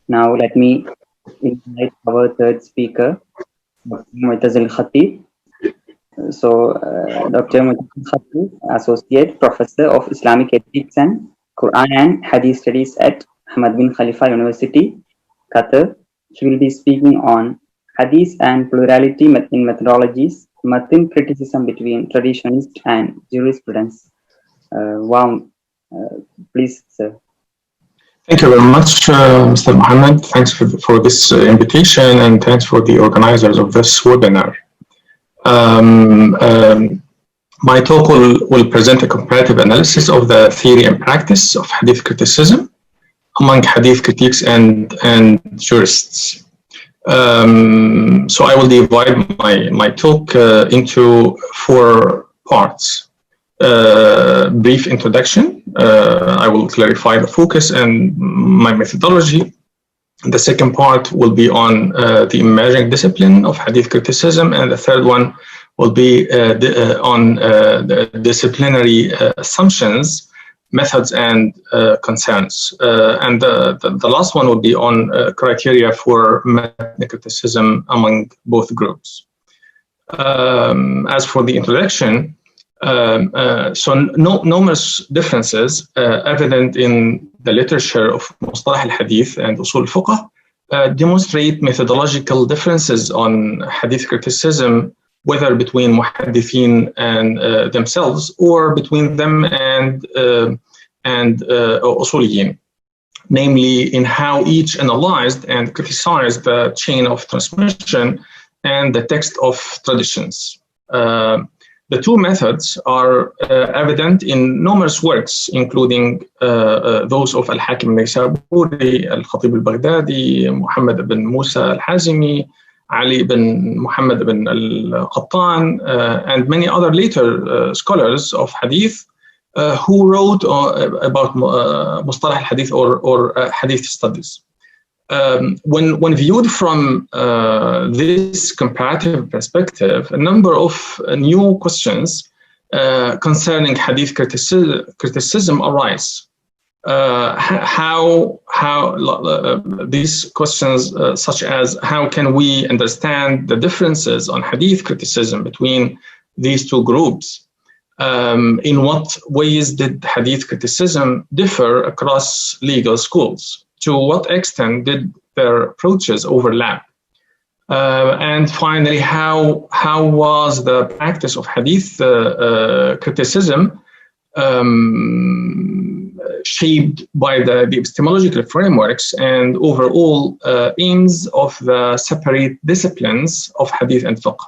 Now let me invite our third speaker, Dr. Mutaz Al-khatib. Dr. Mutaz Al-khatib, Associate Professor of Islamic Ethics and Quran and Hadith Studies at Hamad bin Khalifa University, Qatar. She will be speaking on Hadith and plurality in methodologies, Matin criticism between traditionalist and jurisprudence. Wow, please, sir. Thank you very much, Mr. Mohammed. Thanks for this invitation, and thanks for the organizers of this webinar. My talk will present a comparative analysis of the theory and practice of Hadith criticism among Hadith critics and jurists. So I will divide my talk into 4 parts. Brief introduction. I will clarify the focus and my methodology. The second part will be on the emerging discipline of Hadith criticism, and the third one will be on the disciplinary assumptions, methods, and concerns. And the last one will be on criteria for method criticism among both groups. As for the introduction, so numerous differences evident in the literature of Mustalah al-Hadith and Usul al-Fiqh demonstrate methodological differences on Hadith criticism, whether between muhaddithin and themselves or between them and usuliyin, namely in how each analyzed and criticized the chain of transmission and the text of traditions. The 2 methods are evident in numerous works, including those of Al-Hakim al-Naysaburi, Al-Khatib al-Baghdadi, Muhammad ibn Musa al-Hazimi, Ali ibn Muhammad ibn al-Qattan, and many other later scholars of Hadith who wrote about Mustalah al-Hadith or Hadith studies. When viewed from this comparative perspective, a number of new questions concerning Hadith criticism arise. How these questions, such as how can we understand the differences on Hadith criticism between these 2 groups? In what ways did Hadith criticism differ across legal schools? To what extent did their approaches overlap? And finally, how was the practice of Hadith criticism shaped by the epistemological frameworks and overall aims of the separate disciplines of Hadith and Fiqh?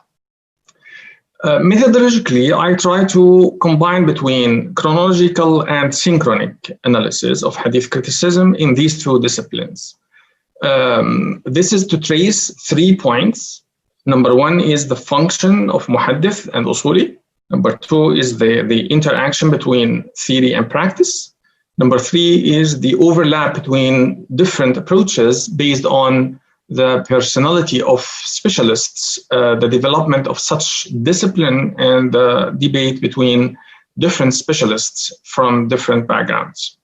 Methodologically, I try to combine between chronological and synchronic analysis of Hadith criticism in these 2 disciplines. This is to trace 3 points. Number 1 is the function of Muhaddith and Usuli. Number 2 is the interaction between theory and practice. Number 3 is the overlap between different approaches based on the personality of specialists, the development of such discipline, and the debate between different specialists from different backgrounds.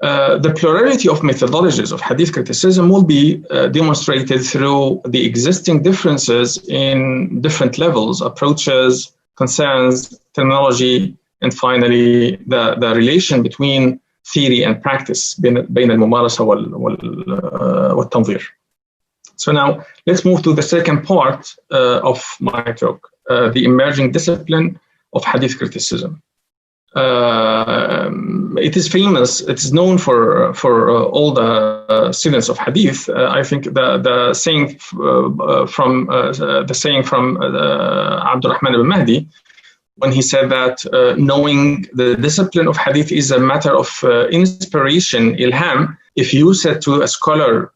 The plurality of methodologies of Hadith criticism will be demonstrated through the existing differences in different levels, approaches, concerns, terminology, and finally the relation between theory and practice بين الممارسة والتنظير. So now let's move to the second part of my talk, the emerging discipline of Hadith criticism. It is famous, it is known for all the students of Hadith. I think the saying from Abdurrahman ibn Mahdi, when he said that knowing the discipline of Hadith is a matter of inspiration, ilham. If you said to a scholar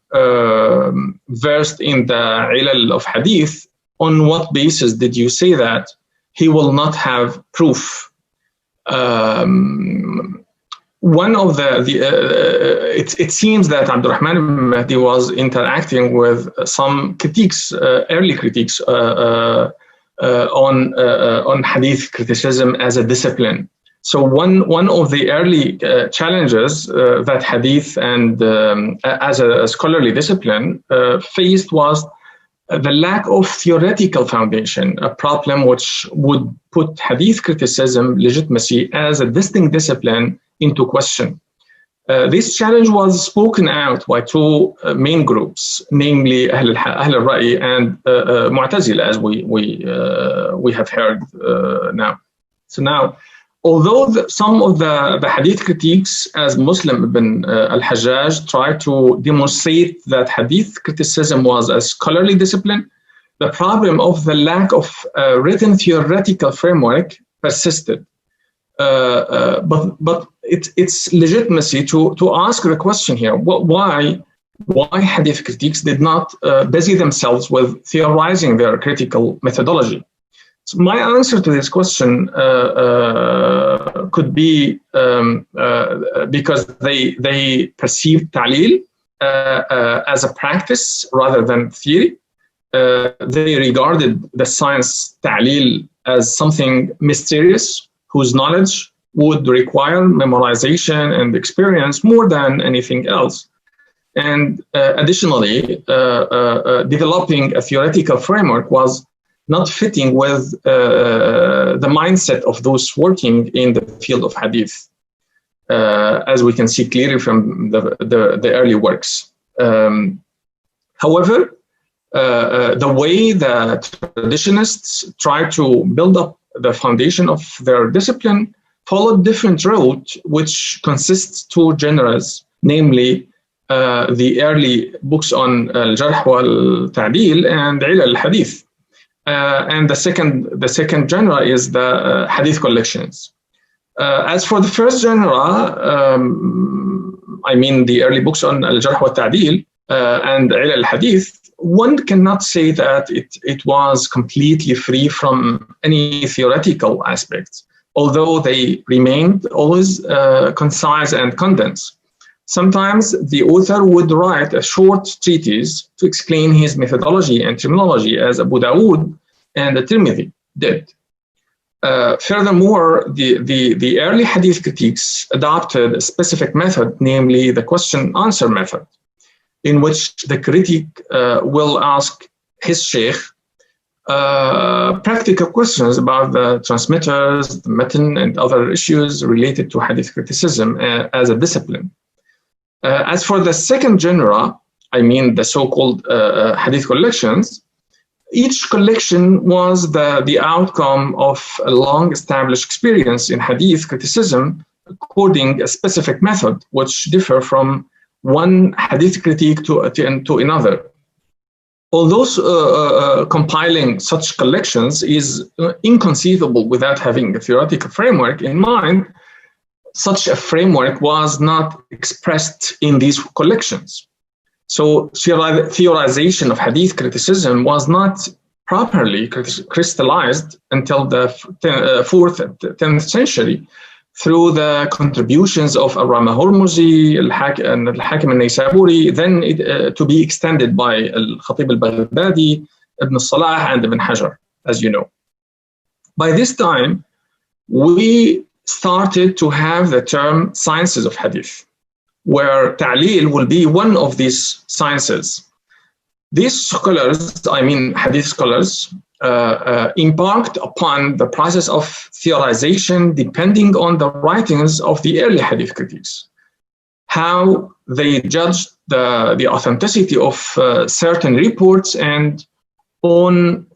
versed in the ilal of Hadith, on what basis did you say that? He will not have proof. One of it seems that Abdurrahman ibn Mahdi was interacting with some critiques, early critiques on Hadith criticism as a discipline. So one of the early challenges that Hadith and as a scholarly discipline faced was the lack of theoretical foundation, a problem which would put Hadith criticism legitimacy as a distinct discipline into question. This challenge was spoken out by two main groups, namely Ahl al-Ra'i and Mu'tazila, as we have heard now. So now, although some of the Hadith critiques, as Muslim ibn al-Hajjaj, tried to demonstrate that Hadith criticism was a scholarly discipline, the problem of the lack of written theoretical framework persisted. But it's legitimacy to ask the question here: why Hadith critiques did not busy themselves with theorizing their critical methodology? So my answer to this question could be because they perceived ta'lil as a practice rather than theory. They regarded the science ta'lil as something mysterious, whose knowledge would require memorization and experience more than anything else. And additionally, developing a theoretical framework was not fitting with the mindset of those working in the field of Hadith, as we can see clearly from the early works. However, the way that traditionists try to build up the foundation of their discipline followed different route, which consists two genres, namely the early books on al-Jarh wal-Ta'dil and Ilal al-Hadith. And the second genre is the Hadith collections. As for the first genre, I mean the early books on al-Jarh wal-Ta'dil and Ilal al-Hadith, one cannot say that it was completely free from any theoretical aspects, although they remained always concise and condensed. Sometimes the author would write a short treatise to explain his methodology and terminology, as Abu Dawood and the Tirmidhi did. Furthermore, the early Hadith critiques adopted a specific method, namely the question-answer method, in which the critic will ask his sheikh practical questions about the transmitters, the matan, and other issues related to Hadith criticism as a discipline. As for the second genre, I mean the so-called Hadith collections, each collection was the outcome of a long-established experience in Hadith criticism according a specific method, which differ from one Hadith critique to another. Although compiling such collections is inconceivable without having a theoretical framework in mind, such a framework was not expressed in these collections. So theorization of Hadith criticism was not properly crystallized until the 4th and 10th century through the contributions of Ar-Rama Hormuzi and Al-Hakim al-Naysaburi, then to be extended by Al-Khatib al-Baghdadi, Ibn Salah, and Ibn Hajar, as you know. By this time, we started to have the term sciences of Hadith, where ta'lil will be one of these sciences. These scholars, I mean Hadith scholars, embarked upon the process of theorization depending on the writings of the early Hadith critics, how they judged the authenticity of certain reports and on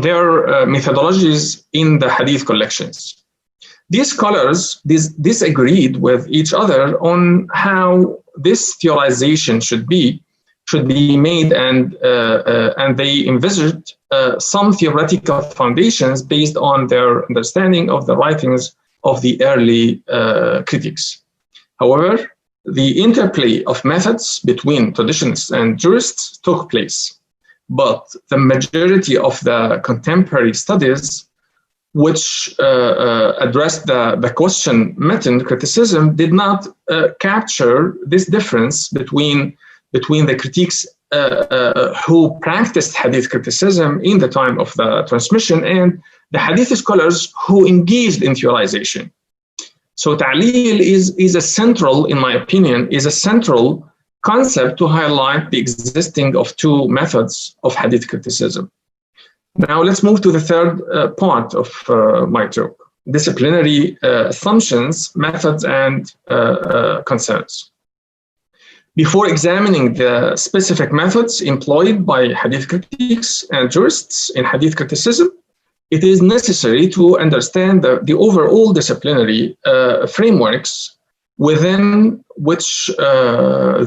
their methodologies in the Hadith collections. These scholars disagreed with each other on how this theorization should be made, and they envisaged some theoretical foundations based on their understanding of the writings of the early critics. However, the interplay of methods between traditionalists and jurists took place, but the majority of the contemporary studies which addressed the question matan criticism did not capture this difference between the critiques who practiced Hadith criticism in the time of the transmission and the hadith scholars who engaged in theorization. So ta'leel is a central, in my opinion, is a central concept to highlight the existing of two methods of hadith criticism. Now let's move to the third part of my talk: disciplinary assumptions, methods, and concerns. Before examining the specific methods employed by hadith critics and jurists in hadith criticism, it is necessary to understand the overall disciplinary frameworks within which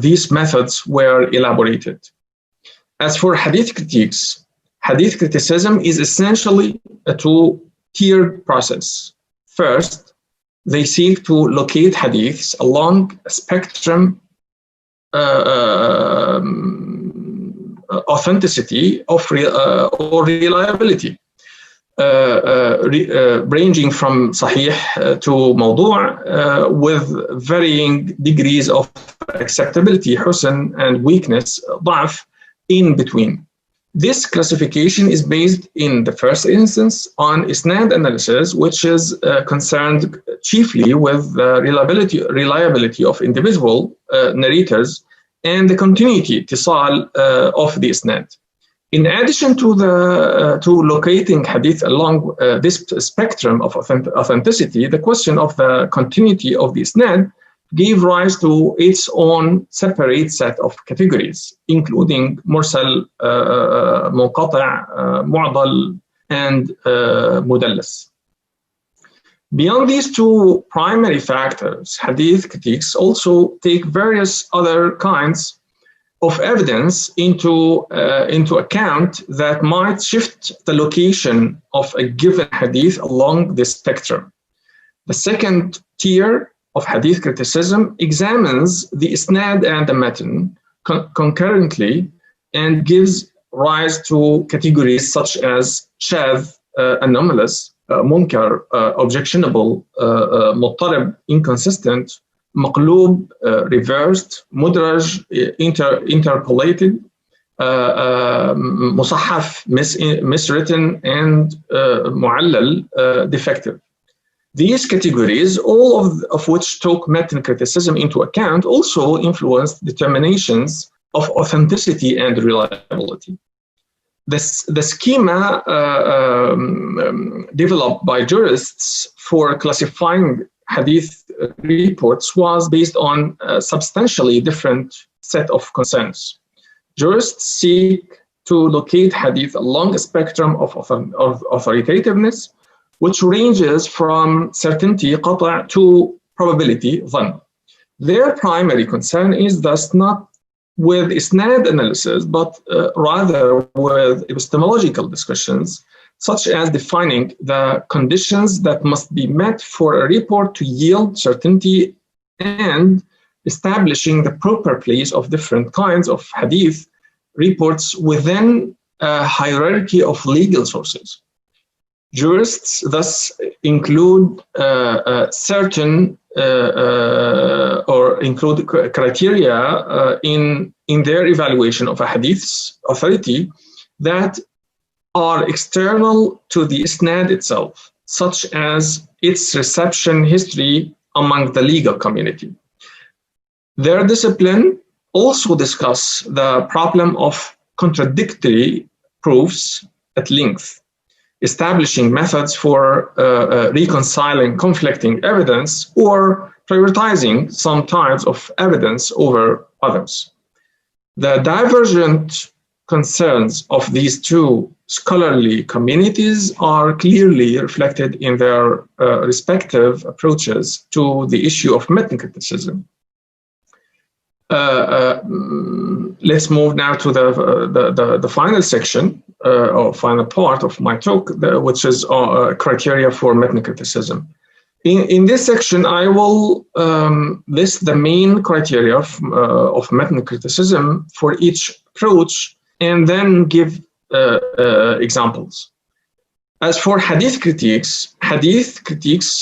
these methods were elaborated. As for hadith critiques, hadith criticism is essentially a two-tiered process. First, they seek to locate hadiths along a spectrum authenticity or reliability, ranging from sahih to mawdu' with varying degrees of acceptability, husn, and weakness, ضعف, in between. This classification is based in the first instance on isnad analysis, which is concerned chiefly with the reliability of individual narrators and the continuity, ittisal, of the isnad. In addition to locating hadith along this spectrum of authenticity, the question of the continuity of the isnad gave rise to its own separate set of categories, including mursal, munqati', mu'dal, and mudallas. Beyond these two primary factors, hadith critiques also take various other kinds of evidence into account that might shift the location of a given hadith along this spectrum. The second tier of hadith criticism examines the isnad and the matan concurrently and gives rise to categories such as shadh, anomalous, munkar, objectionable, muttarib, inconsistent, maqloob, reversed, mudraj, interpolated, musahaf, miswritten, and mu'allal, defective. These categories, all of which took matan criticism into account, also influenced determinations of authenticity and reliability. The schema developed by jurists for classifying hadith reports was based on a substantially different set of concerns. Jurists seek to locate hadith along a spectrum of authoritativeness, which ranges from certainty, qata', to probability, dhann. Their primary concern is thus not with isnad analysis, but rather with epistemological discussions, such as defining the conditions that must be met for a report to yield certainty and establishing the proper place of different kinds of hadith reports within a hierarchy of legal sources. Jurists thus include certain or include criteria in their evaluation of a hadith's authority that are external to the isnad itself, such as its reception history among the legal community. Their discipline also discuss the problem of contradictory proofs at length, establishing methods for reconciling conflicting evidence or prioritizing some types of evidence over others. The divergent concerns of these two scholarly communities are clearly reflected in their respective approaches to the issue of matan criticism. Let's move now to the final section or final part of my talk, which is criteria for matan criticism. In this section, I will list the main criteria of matan criticism for each approach and then give examples. As for hadith critiques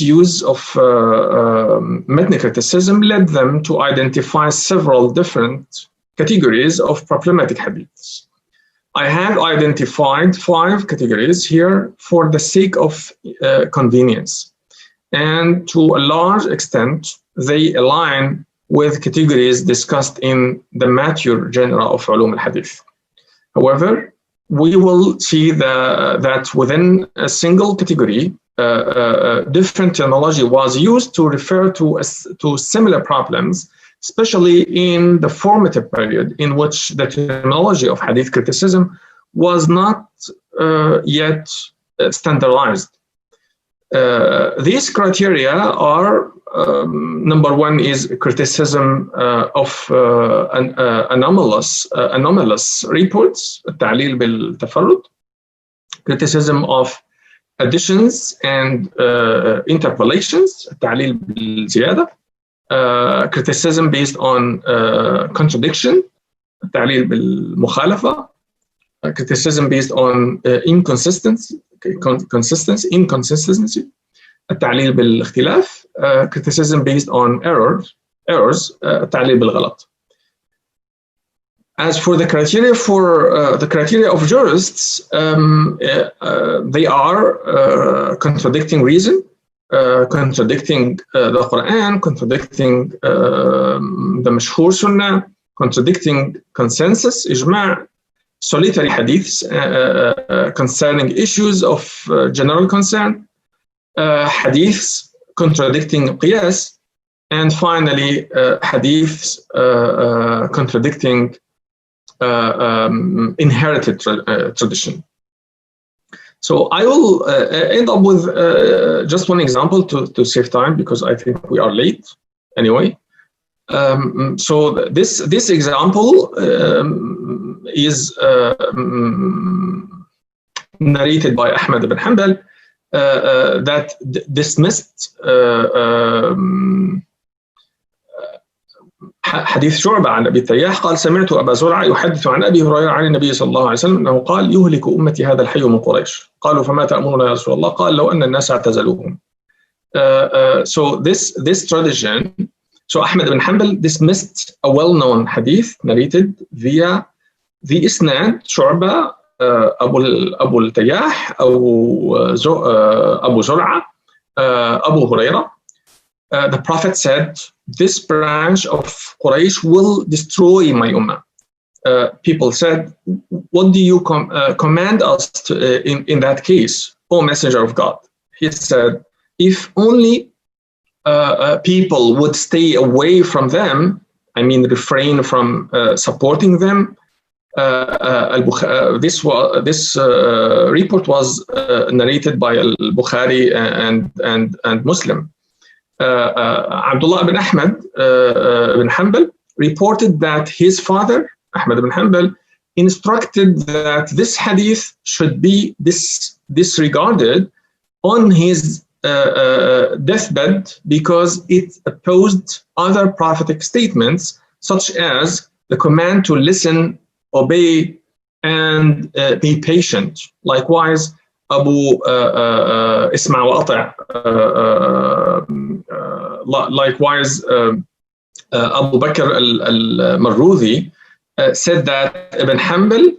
use of matan criticism led them to identify several different categories of problematic hadiths. I have identified 5 categories here for the sake of convenience. And to a large extent, they align with categories discussed in the mature genre of Ulum al-Hadith. However, we will see that within a single category, different terminology was used to refer to similar problems, especially in the formative period in which the terminology of Hadith criticism was not yet standardized. These criteria are, number 1 is criticism of anomalous reports, التعليل بالتفرد, criticism of additions and interpolations, التعليل بالزيادة, criticism based on contradiction, التعليل بالمخالفة, criticism based on inconsistency, التعليل بالاختلاف, criticism based on errors, التعليل بالغلط. As for the criteria of jurists, they are contradicting reason, contradicting the Quran, contradicting the Mashhur Sunnah, contradicting consensus, ijma', solitary hadiths concerning issues of general concern, hadiths contradicting qiyas, and finally hadiths contradicting inherited tradition. So I will end up with just one example to save time, because I think we are late anyway. So this example is narrated by Ahmad ibn Hanbal that dismissed حديث شعبة عن أبي التياح قال سمعت أبا زرعة يحدث عن أبي هريرة عن النبي صلى الله عليه وسلم أنه قال يهلك أمتي هذا الحي من قريش. قالوا فما تأمرنا يا رسول الله؟ قال لو أن الناس اعتزلوهم. So this tradition, so Ahmad ibn Hanbal dismissed a well-known hadith narrated via the isnad شعبة أبو التياح أبو زرعة أبو هريرة. The Prophet said, this branch of Quraysh will destroy my ummah. People said, what do you command us in that case, O Messenger of God? He said, if only people would stay away from them, I mean refrain from supporting them. This report was narrated by Al-Bukhari and Muslim. Abdullah ibn Ahmad ibn Hanbal reported that his father, Ahmad ibn Hanbal, instructed that this hadith should be disregarded on his deathbed because it opposed other prophetic statements such as the command to listen, obey, and be patient. Likewise, Abu Isma' wa Ati', likewise Abu Bakr al-Marruzi said that Ibn Hanbal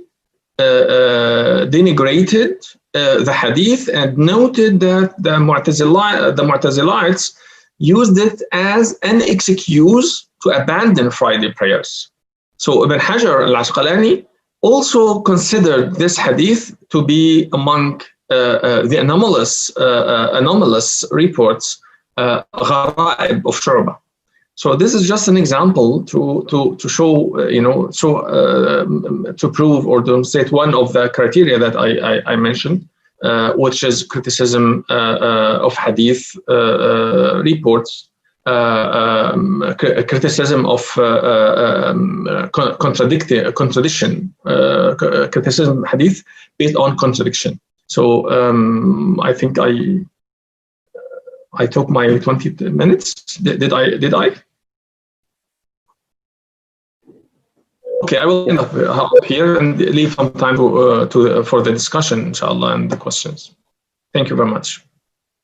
denigrated the hadith and noted that the Mu'tazilites used it as an excuse to abandon Friday prayers. So Ibn Hajar al-Asqalani also considered this hadith to be among the anomalous reports, غرائب of Shu'bah. So this is just an example to show, to prove or demonstrate one of the criteria that I mentioned, which is criticism of hadith reports, criticism of contradiction, criticism of hadith based on contradiction. So I think I took my 20 minutes. Did I? Okay, I will end up here and leave some time for the discussion, inshallah, and the questions. Thank you very much.